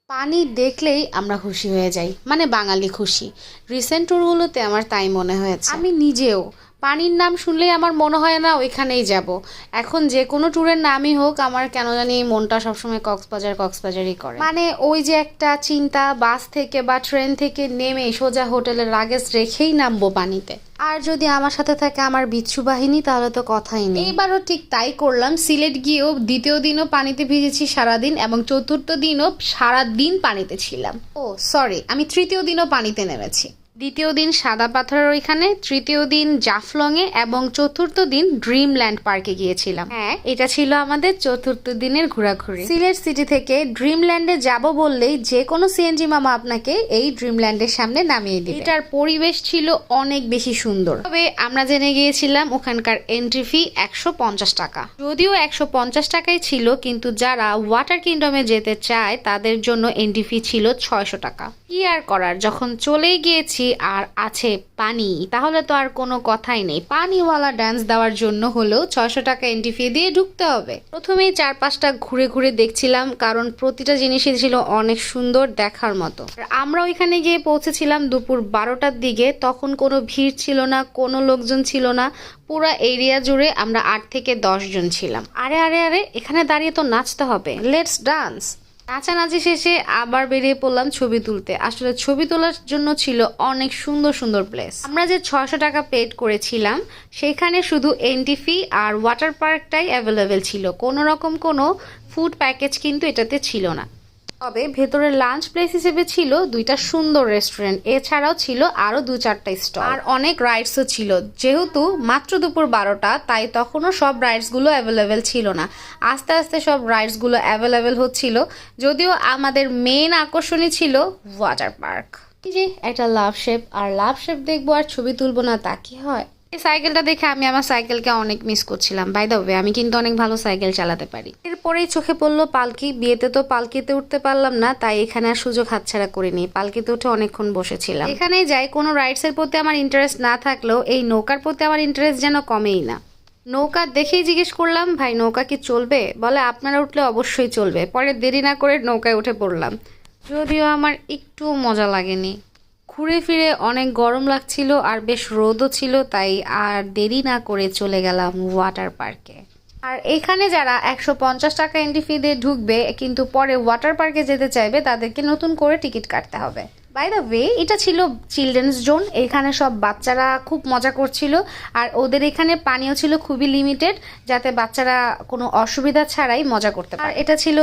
পানি দেখলেই আমরা খুশি হয়ে যাই, মানে বাঙালি খুশি। রিসেন্ট ট্যুরগুলোতে আমার তাই মনে হয়েছে। আমি নিজেও পানির নাম শুনলেই আমার মনে হয় না ওইখানেই যাব। এখন যে কোনো ট্যুরের নামই হোক, আমার কেন জানি মনটা সবসময় কক্সবাজারই করে। মানে ওই যে একটা চিন্তা, বাস থেকে বা ট্রেন থেকে নেমে সোজা হোটেলের লাগেজ রেখেই নামবো পানিতে। আর যদি আমার সাথে থাকে আমার বিচ্ছু বাহিনী, তাহলে তো কথাই নেই। এইবারও ঠিক তাই করলাম। সিলেট গিয়েও দ্বিতীয় দিনও পানিতে ভিজেছি সারাদিন, এবং চতুর্থ দিনও সারাদিন পানিতে ছিলাম। ও সরি, আমি তৃতীয় দিনও পানিতে নেমেছি। দ্বিতীয় দিন সাদা পাথরের ওইখানে, তৃতীয় দিন জাফলংয়ে, এবং চতুর্থ দিন ড্রিমল্যান্ড পার্কে গিয়েছিলাম। হ্যাঁ, এটা ছিল আমাদের চতুর্থ দিনের ঘোরাঘুরি। সিলেট সিটি থেকে ড্রিমল্যান্ডে যাব বললেই যে কোনো সিএনজি মামা আপনাকে এই ড্রিমল্যান্ডের সামনে নামিয়ে দিবে। এটার পরিবেশ ছিল অনেক বেশি সুন্দর। তবে আমরা জেনে গিয়েছিলাম ওখানকার এন্ট্রি ফি 150 টাকা। যদিও 150 টাকাই ছিল, কিন্তু যারা ওয়াটার কিংডমে যেতে চায় তাদের জন্য এন্ট্রি ফি ছিল 600 টাকা। কি আর করার, যখন চলেই গিয়েছি আর আছে পানি, তাহলে তো আর কোনো কথাই নেই। পানিওয়ালা ডান্স দেওয়ার জন্য হলেও 600 টাকা এন্ট্রি ফি দিয়ে ঢুকতে হবে। প্রথমেই 4-5টা ঘুরে ঘুরে দেখছিলাম, কারণ প্রতিটা জিনিসই ছিল অনেক সুন্দর দেখার মতো। আমরা ওইখানে গিয়ে পৌঁছেছিলাম দুপুর 12টার দিকে। তখন কোনো ভিড় ছিল না, কোনো লোকজন ছিল না। পুরো এরিয়া জুড়ে আমরা 8 থেকে 10 জন ছিলাম। আরে আরে আরে, এখানে দাঁড়িয়ে তো নাচতে হবে, লেটস ডান্স। নাচানাচি শেষে আবার বেরিয়ে পড়লাম ছবি তুলতে। আসলে ছবি তোলার জন্য ছিল অনেক সুন্দর সুন্দর প্লেস। আমরা যে 600 টাকা পেড করেছিলাম, সেখানে শুধু এন্ট্রি ফি আর ওয়াটার পার্কটাই অ্যাভেলেবেল ছিল। কোনো রকম কোনো ফুড প্যাকেজ কিন্তু এটাতে ছিল না। তবে ভেতরে লাঞ্চ প্লেস হিসেবে ছিল 2টা সুন্দর রেস্টুরেন্ট, এছাড়াও ছিল আরো 2-4টা স্টল, আর অনেক রাইডসও ছিল। যেহেতু মাত্র দুপুর 12টা, তাই তখনও সব রাইডসগুলো অ্যাভেলেবেল ছিল না। আস্তে আস্তে সব রাইডসগুলো অ্যাভেলেবেল হচ্ছিল। যদিও আমাদের মেইন আকর্ষণই ছিল ওয়াটার পার্ক। এই যে একটা লাভ শেপ, আর লাভ শেপ দেখবো আর ছবি তুলবো না, তা কি হয়? এই সাইকেলটা দেখে আমি আমার সাইকেলকে অনেক মিস করছিলাম। বাই দ্য ওয়ে, আমি কিন্তু অনেক ভালো সাইকেল চালাতে পারি। এরপরেই চোখে পড়লো পালকি। বিয়েতে তো পালকিতে উঠতে পারলাম না, তাই এখানে আর সুযোগ হাতছাড়া করিনি। পালকিতে উঠে অনেকক্ষণ বসেছিলাম। এখানেই যাই, কোনো রাইডসের প্রতি আমার ইন্টারেস্ট না থাকলেও এই নৌকার প্রতি আমার ইন্টারেস্ট যেন কমেই না। নৌকা দেখেই জিজ্ঞেস করলাম, ভাই নৌকা কি চলবে? বলে আপনারা উঠলে অবশ্যই চলবে। পরে দেরি না করে নৌকায় উঠে পড়লাম। যদিও আমার একটু মজা লাগেনি। ঘুরে ফিরে অনেক গরম লাগছিল আর বেশ রোদও ছিল, তাই আর দেরি না করে চলে গেলাম ওয়াটার পার্কে। আর এখানে যারা 150 টাকা এন্ট্রি ফি দিয়ে ঢুকবে কিন্তু পরে ওয়াটার পার্কে যেতে চাইবে, তাদেরকে নতুন করে টিকিট কাটতে হবে। বাই দ্য ওয়ে, এটা ছিল চিলড্রেন্স জোন। এখানে সব বাচ্চারা খুব মজা করছিল, আর ওদের এখানে পানিও ছিল খুবই লিমিটেড, যাতে বাচ্চারা কোনো অসুবিধা ছাড়াই মজা করতে পারে। এটা ছিল